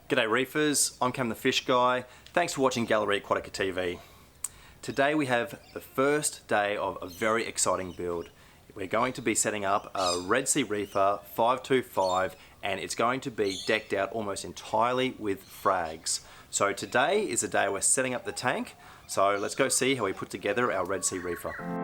G'day Reefers, I'm Cam the Fish Guy. Thanks for watching Gallery Aquatica TV. Today we have the first day of a very exciting build. We're going to be setting up a Red Sea Reefer 525 and it's going to be decked out almost entirely with frags. So today is the day we're setting up the tank, so let's go see how we put together our Red Sea Reefer.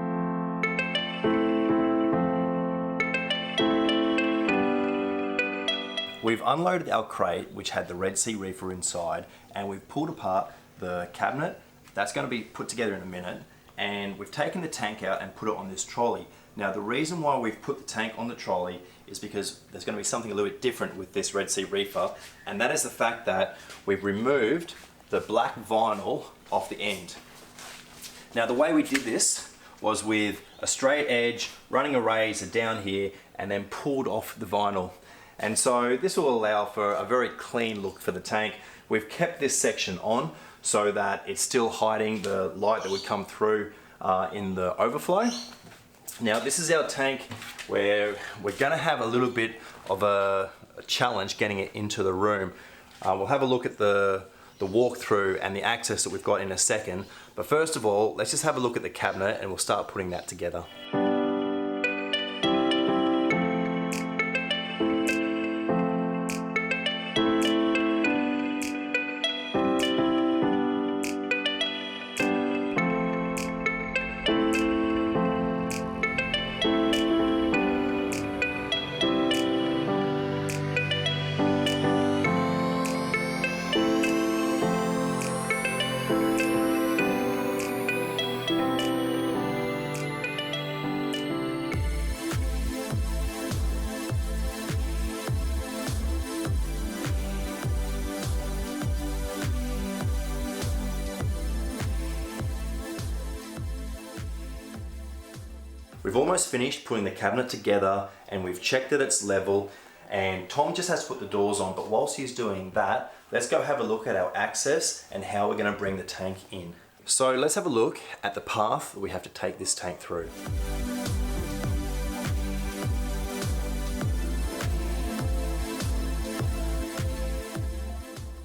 We've unloaded our crate, which had the Red Sea Reefer inside, and we've pulled apart the cabinet. That's going to be put together in a minute, and we've taken the tank out and put it on this trolley. Now the reason why we've put the tank on the trolley is because there's going to be something a little bit different with this Red Sea Reefer, and that is the fact that we've removed the black vinyl off the end. Now the way we did this was with a straight edge, running a razor down here, and then pulled off the vinyl. And so this will allow for a very clean look for the tank. We've kept this section on so that it's still hiding the light that would come through in the overflow. Now this is our tank where we're going to have a little bit of a challenge getting it into the room. We'll have a look at the walkthrough and the access that we've got in a second. But first of all, let's just have a look at the cabinet and we'll start putting that together. We've almost finished putting the cabinet together and we've checked that it's level, and Tom just has to put the doors on, but whilst he's doing that, let's go have a look at our access and how we're going to bring the tank in. So let's have a look at the path that we have to take this tank through.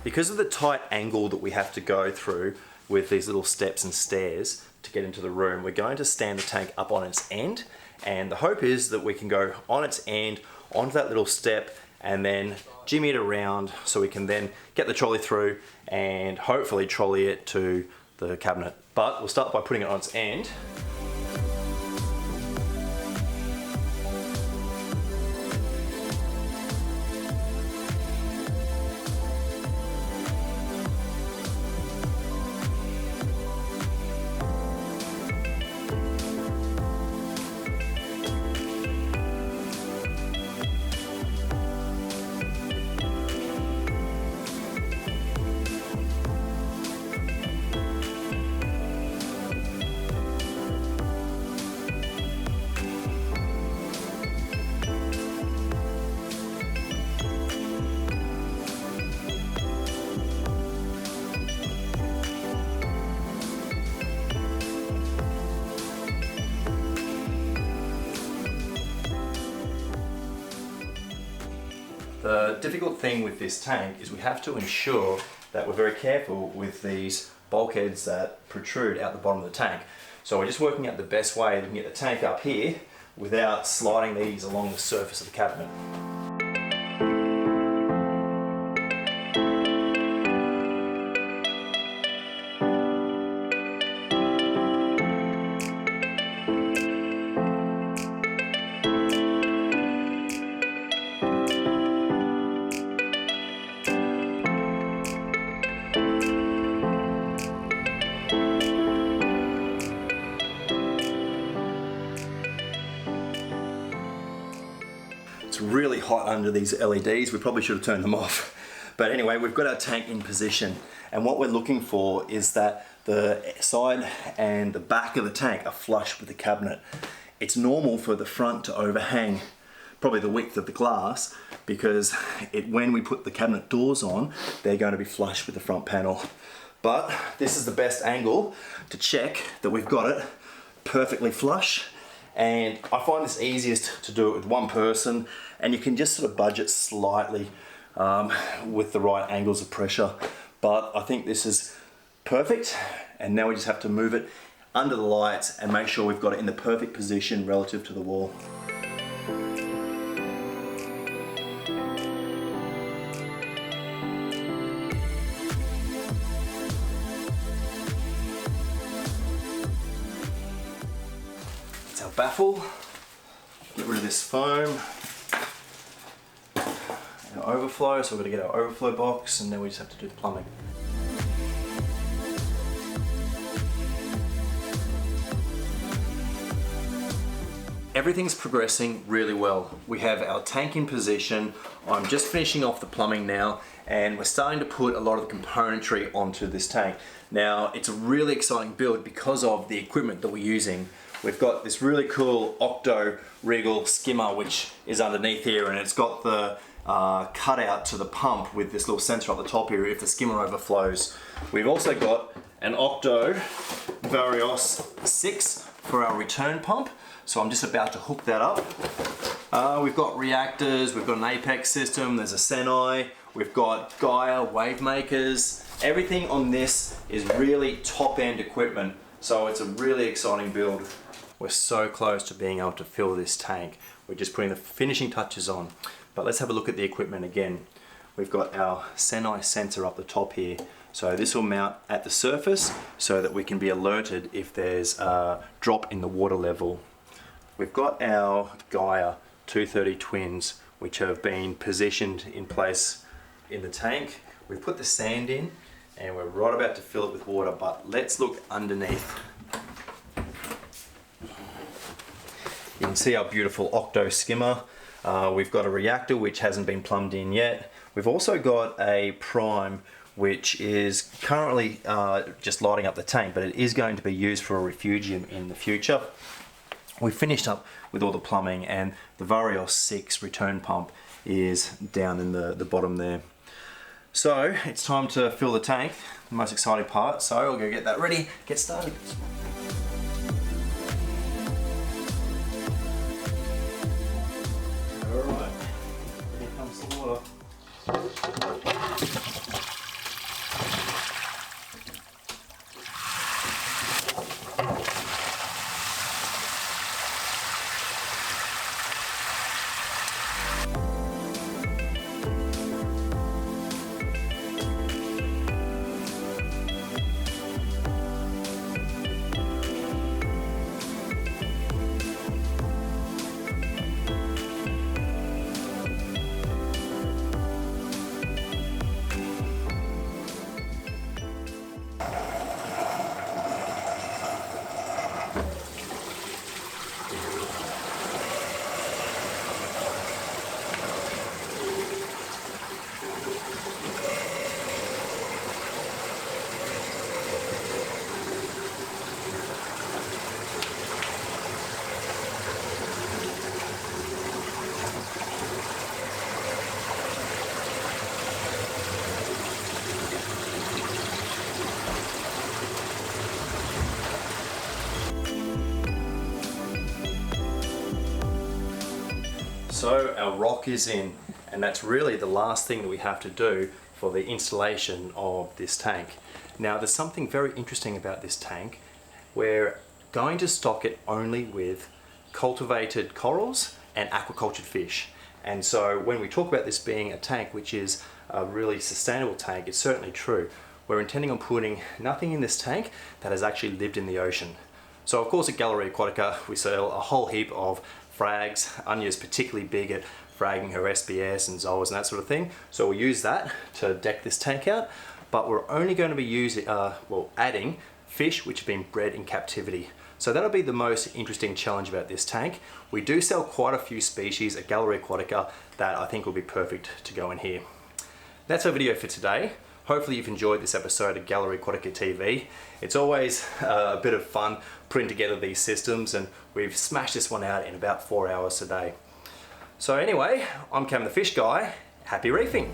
Because of the tight angle that we have to go through with these little steps and stairs to get into the room, we're going to stand the tank up on its end, and the hope is that we can go on its end onto that little step and then jimmy it around so we can then get the trolley through and hopefully trolley it to the cabinet. But we'll start by putting it on its end. The difficult thing with this tank is we have to ensure that we're very careful with these bulkheads that protrude out the bottom of the tank. So we're just working out the best way that we can get the tank up here without sliding these along the surface of the cabinet. It's really hot under these LEDs. We probably should have turned them off. But anyway, we've got our tank in position, and what we're looking for is that the side and the back of the tank are flush with the cabinet. It's normal for the front to overhang probably the width of the glass, because when we put the cabinet doors on, they're going to be flush with the front panel. But this is the best angle to check that we've got it perfectly flush, and I find this easiest to do it with one person, and you can just sort of budge it slightly with the right angles of pressure. But I think this is perfect, and now we just have to move it under the lights and make sure we've got it in the perfect position relative to the wall. It's our baffle. Get rid of this foam. Our overflow, so we're going to get our overflow box, and then we just have to do the plumbing. Everything's progressing really well. We have our tank in position. I'm just finishing off the plumbing now, and we're starting to put a lot of the componentry onto this tank. Now, it's a really exciting build because of the equipment that we're using. We've got this really cool Octo Regal skimmer which is underneath here, and it's got the cutout to the pump with this little sensor up the top here if the skimmer overflows. We've also got an Octo Varios 6 for our return pump, so I'm just about to hook that up. We've got reactors, we've got an Apex system, there's a Senai, we've got Gaia wave makers. Everything on this is really top-end equipment, so it's a really exciting build. We're so close to being able to fill this tank. We're just putting the finishing touches on. But let's have a look at the equipment again. We've got our Senai sensor up the top here. So this will mount at the surface so that we can be alerted if there's a drop in the water level. We've got our Gaia 230 twins, which have been positioned in place in the tank. We've put the sand in and we're right about to fill it with water, but let's look underneath. You can see our beautiful Octo skimmer. We've got a reactor which hasn't been plumbed in yet. We've also got a prime which is currently just lighting up the tank, but it is going to be used for a refugium in the future. We've finished up with all the plumbing, and the Varios 6 return pump is down in the bottom there. So it's time to fill the tank, the most exciting part. So I'll go get that ready, get started. Alright, here comes the water. So our rock is in, and that's really the last thing that we have to do for the installation of this tank. Now there's something very interesting about this tank. We're going to stock it only with cultivated corals and aquacultured fish. And so when we talk about this being a tank which is a really sustainable tank, it's certainly true. We're intending on putting nothing in this tank that has actually lived in the ocean. So of course at Gallery Aquatica we sell a whole heap of frags. Anya's particularly big at fragging her SBS and zoas and that sort of thing. So we use that to deck this tank out, but we're only going to be using, adding fish which have been bred in captivity. So that'll be the most interesting challenge about this tank. We do sell quite a few species at Gallery Aquatica that I think will be perfect to go in here. That's our video for today. Hopefully you've enjoyed this episode of Gallery Aquatica TV. It's always a bit of fun putting together these systems, and we've smashed this one out in about 4 hours today. So anyway, I'm Cam the Fish Guy. Happy reefing!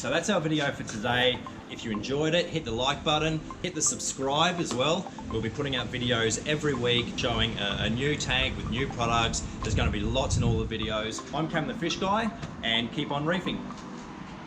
So that's our video for today. If you enjoyed it, hit the like button, hit the subscribe as well. We'll be putting out videos every week showing a new tank with new products. There's going to be lots in all the videos. I'm Cam the Fish Guy, and keep on reefing.